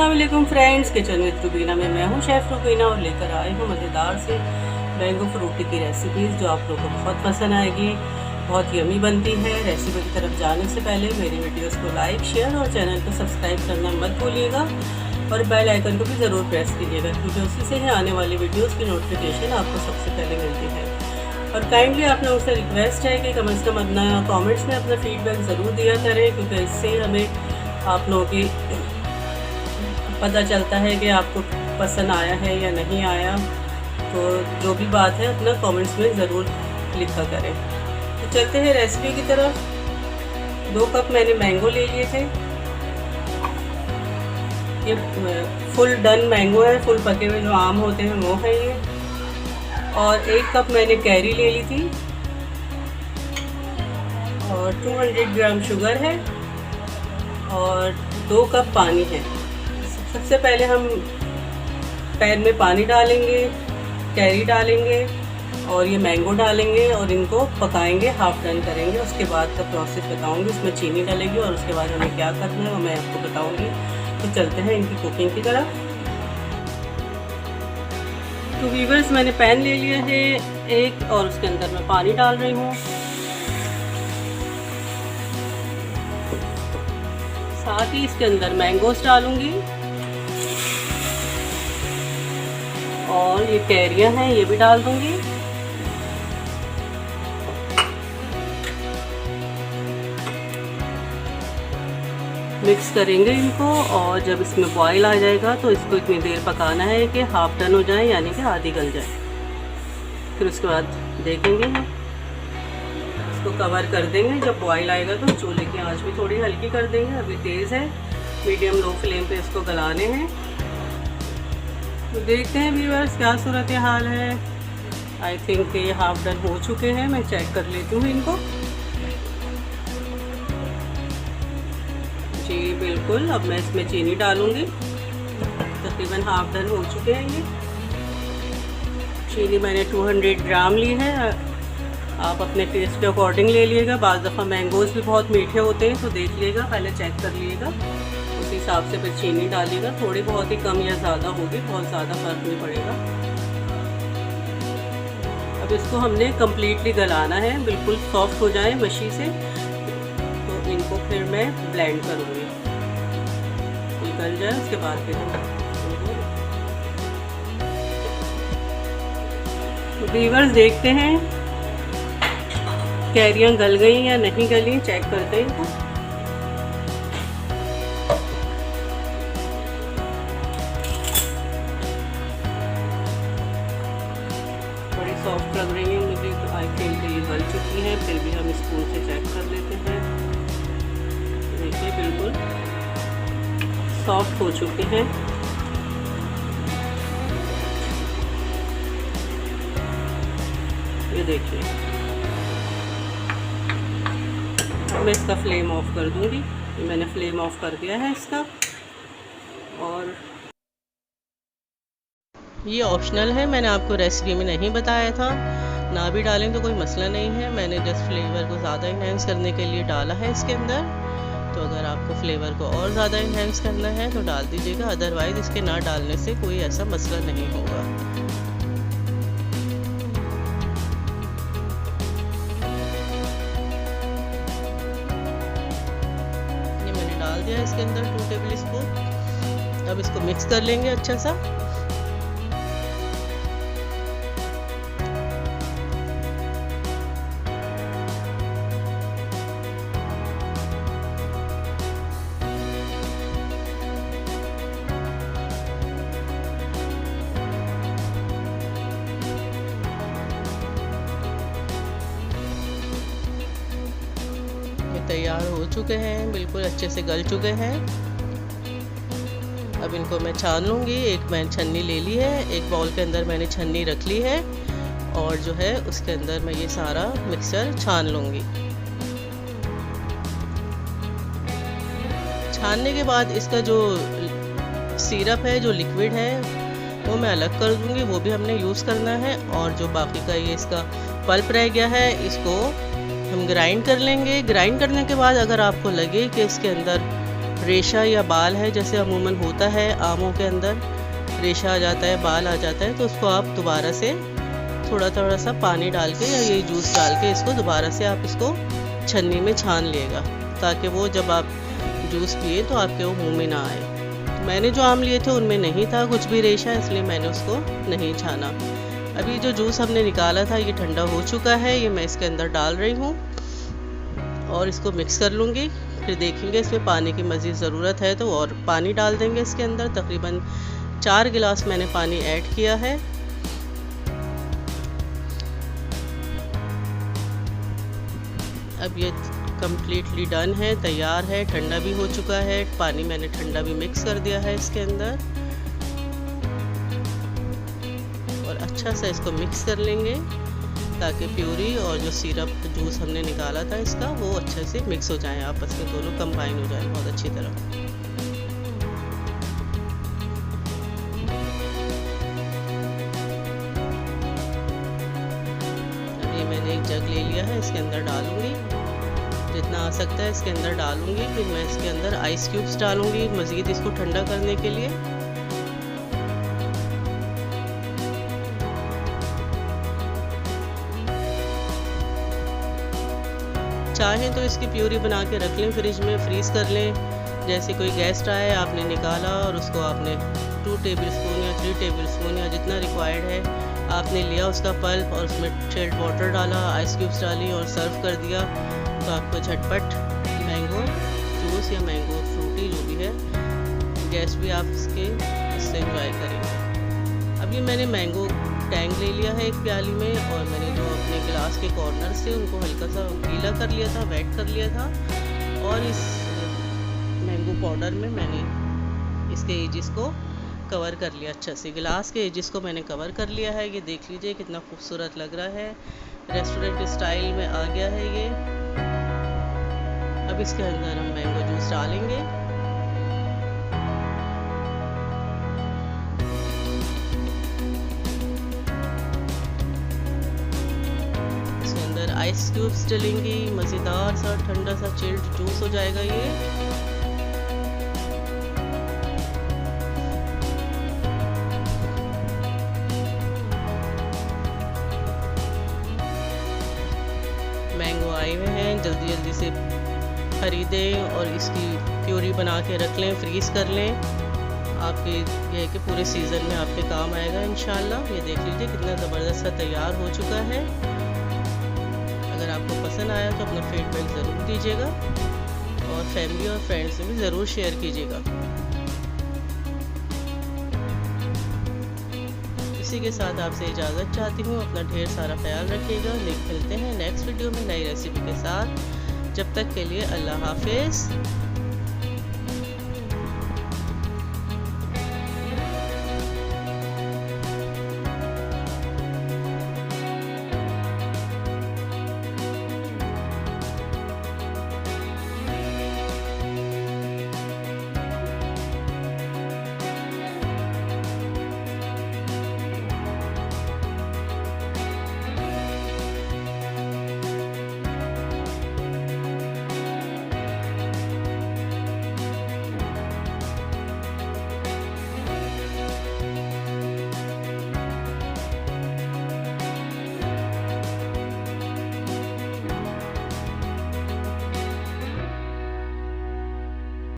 अस्सलाम वालेकुम friends, kitchen with Rubina में मैं हूं शेफ़ रुबीना और लेकर आई हूं मज़ेदार से मैंगो फ्रूटी की रेसिपीज़ जो आप लोगों को बहुत पसंद आएगी। बहुत यमी बनती है। रेसिपी की तरफ जाने से पहले मेरी वीडियोस को लाइक, शेयर और चैनल को सब्सक्राइब करना मत भूलिएगा और बेल आइकन को भी ज़रूर प्रेस कीजिएगा क्योंकि उसी से ही आने वाली वीडियोज़ की नोटिफिकेशन आपको सबसे पहले मिलती है। और काइंडली आप लोगों से रिक्वेस्ट है कि कम से कम अपना कॉमेंट्स में अपना फीडबैक ज़रूर दिया करें क्योंकि इससे हमें आप लोगों की पता चलता है कि आपको पसंद आया है या नहीं आया। तो जो भी बात है अपना कमेंट्स में ज़रूर लिखा करें। तो चलते हैं रेसिपी की तरफ। 2 कप मैंने मैंगो ले लिए थे। ये फुल डन मैंगो है, फुल पके हुए जो आम होते हैं वो है ये। और 1 कप मैंने कैरी ले ली थी और 200 ग्राम शुगर है और 2 कप पानी है। सबसे पहले हम पैन में पानी डालेंगे, कैरी डालेंगे और ये मैंगो डालेंगे और इनको पकाएंगे, हाफ डन करेंगे। उसके बाद का प्रोसेस बताऊंगी। उसमें चीनी डालेगी और उसके बाद हमें क्या करना है वो मैं आपको बताऊंगी। तो चलते हैं इनकी कुकिंग की तरफ। तो व्यूअर्स, मैंने पैन ले लिया है एक और उसके अंदर मैं पानी डाल रही हूँ। साथ ही इसके अंदर मैंगोस डालूंगी और ये कैरियां हैं ये भी डाल दूंगी। मिक्स करेंगे इनको और जब इसमें बॉईल आ जाएगा तो इसको इतनी देर पकाना है कि हाफ डन हो जाए, यानी कि आधी गल जाए। फिर उसके बाद देखेंगे हम इसको कवर कर देंगे। जब बॉईल आएगा तो चूल्हे की आंच भी थोड़ी हल्की कर देंगे। अभी तेज़ है, मीडियम लो फ्लेम पे इसको गलाने हैं। तो देखते हैं व्यूअर्स क्या सूरत हाल है। आई थिंक ये हाफ डन हो चुके हैं। मैं चेक कर लेती हूँ इनको। जी बिल्कुल, अब मैं इसमें चीनी डालूँगी। तकरीबन हाफ डन हो चुके हैं ये। चीनी मैंने 200 ग्राम ली है। आप अपने टेस्ट के अकॉर्डिंग ले लीजिएगा। बाज़ दफ़ा मैंगोज़ भी बहुत मीठे होते हैं तो देख लीजिएगा, पहले चेक कर लीजिएगा, उसी हिसाब से फिर चीनी डालिएगा। थोड़ी बहुत ही कम या ज़्यादा होगी, बहुत ज़्यादा फ़र्क नहीं पड़ेगा। अब इसको हमने कम्प्लीटली गलाना है, बिल्कुल सॉफ्ट हो जाए मशी से। तो इनको फिर मैं ब्लेंड करूँगी, ये गल जाए उसके बाद फिर व्यूअर्स देखते हैं कैरियाँ गल गई या नहीं गली, चेक करते हैं इनको। बड़ी सॉफ्ट लग रही है मुझे, तो आई थिंक ये गल चुकी है। फिर भी हम स्पून से चेक कर लेते हैं। देखिए बिल्कुल सॉफ्ट हो चुकी हैं। ये देखिए, मैं इसका फ्लेम ऑफ कर दूंगी। मैंने फ्लेम ऑफ कर दिया है इसका। और ये ऑप्शनल है, मैंने आपको रेसिपी में नहीं बताया था। ना भी डालें तो कोई मसला नहीं है। मैंने जस्ट फ्लेवर को ज़्यादा इन्हेंस करने के लिए डाला है इसके अंदर। तो अगर आपको फ्लेवर को और ज़्यादा इन्हेंस करना है तो डाल दीजिएगा, अदरवाइज़ इसके ना डालने से कोई ऐसा मसला नहीं होगा। डाल दिया इसके अंदर 2 टेबल स्पून। अब इसको मिक्स कर लेंगे अच्छा सा। तैयार हो चुके हैं, बिल्कुल अच्छे से गल चुके हैं। अब इनको मैं छान लूँगी। एक मैंने छन्नी ले ली है, एक बाउल के अंदर मैंने छन्नी रख ली है और जो है उसके अंदर मैं ये सारा मिक्सचर छान लूँगी। छानने के बाद इसका जो सिरप है, जो लिक्विड है, वो मैं अलग कर दूँगी। वो भी हमने यूज़ करना है। और जो बाकी का ये इसका पल्प रह गया है, इसको हम ग्राइंड कर लेंगे। ग्राइंड करने के बाद अगर आपको लगे कि इसके अंदर रेशा या बाल है, जैसे अमूमन होता है आमों के अंदर रेशा आ जाता है, बाल आ जाता है, तो उसको आप दोबारा से थोड़ा थोड़ा सा पानी डाल के या ये जूस डाल के इसको दोबारा से आप इसको छन्नी में छान लिएगा, ताकि वो जब आप जूस पिए तो आपके वो मुंह में ना आए। तो मैंने जो आम लिए थे उनमें नहीं था कुछ भी रेशा, इसलिए मैंने उसको नहीं छाना। अभी जो जूस हमने निकाला था ये ठंडा हो चुका है, ये मैं इसके अंदर डाल रही हूँ और इसको मिक्स कर लूँगी। फिर देखेंगे इसमें पानी की मज़ीद ज़रूरत है तो और पानी डाल देंगे इसके अंदर। तकरीबन 4 गिलास मैंने पानी ऐड किया है। अब ये कम्प्लीटली डन है, तैयार है, ठंडा भी हो चुका है। पानी मैंने ठंडा भी मिक्स कर दिया है इसके अंदर और अच्छा सा इसको मिक्स कर लेंगे ताकि प्यूरी और जो सिरप जूस हमने निकाला था इसका वो अच्छे से मिक्स हो जाए, आपस में दोनों कंबाइन हो जाए बहुत अच्छी तरह। ये मैंने एक जग ले लिया है, इसके अंदर डालूंगी, जितना आ सकता है इसके अंदर डालूंगी। फिर मैं इसके अंदर आइस क्यूब्स डालूंगी मज़ीद इसको ठंडा करने के लिए। चाहें तो इसकी प्यूरी बना के रख लें, फ्रिज में फ्रीज़ कर लें। जैसे कोई गेस्ट आए, आपने निकाला और उसको आपने 2 टेबलस्पून या 3 टेबलस्पून या जितना रिक्वायर्ड है आपने लिया उसका पल्प और उसमें चिल्ड वाटर डाला, आइस क्यूब्स डाली और सर्व कर दिया, तो आपको झटपट मैंगो जूस या मैंगो फ्रूटी जो भी है गेस्ट भी आप इससे एंजॉय करेंगे। अभी मैंने मैंगो टैंग ले लिया है एक प्याली में और मैंने जो अपने गिलास के कॉर्नर्स थे उनको हल्का सा गीला कर लिया था, वेट कर लिया था और इस मैंगो पाउडर में मैंने इसके एजिस को कवर कर लिया अच्छा से। गिलास के एजिस को मैंने कवर कर लिया है। ये देख लीजिए कितना खूबसूरत लग रहा है, रेस्टोरेंट स्टाइल में आ गया है ये। अब इसके अंदर हम मैंगो जूस डालेंगे। इसके अंदर आइस क्यूब्स डलेंगी, मज़ेदार सा ठंडा सा चिल्ड जूस हो जाएगा ये। मैंगो आए हुए हैं, जल्दी जल्दी से ख़रीदें और इसकी प्यूरी बना के रख लें, फ्रीज़ कर लें। आपके ये है कि पूरे सीज़न में आपके काम आएगा इंशाल्लाह। ये देख लीजिए कितना ज़बरदस्त सा तैयार हो चुका है। अगर आपको पसंद आया तो अपना फीडबैक ज़रूर दीजिएगा और फैमिली और फ्रेंड्स से भी ज़रूर शेयर कीजिएगा। इसी के साथ आपसे इजाज़त चाहती हूँ। अपना ढेर सारा ख्याल रखिएगा। मिलते हैं नेक्स्ट वीडियो में नई रेसिपी के साथ। जब तक के लिए अल्लाह हाफिज़।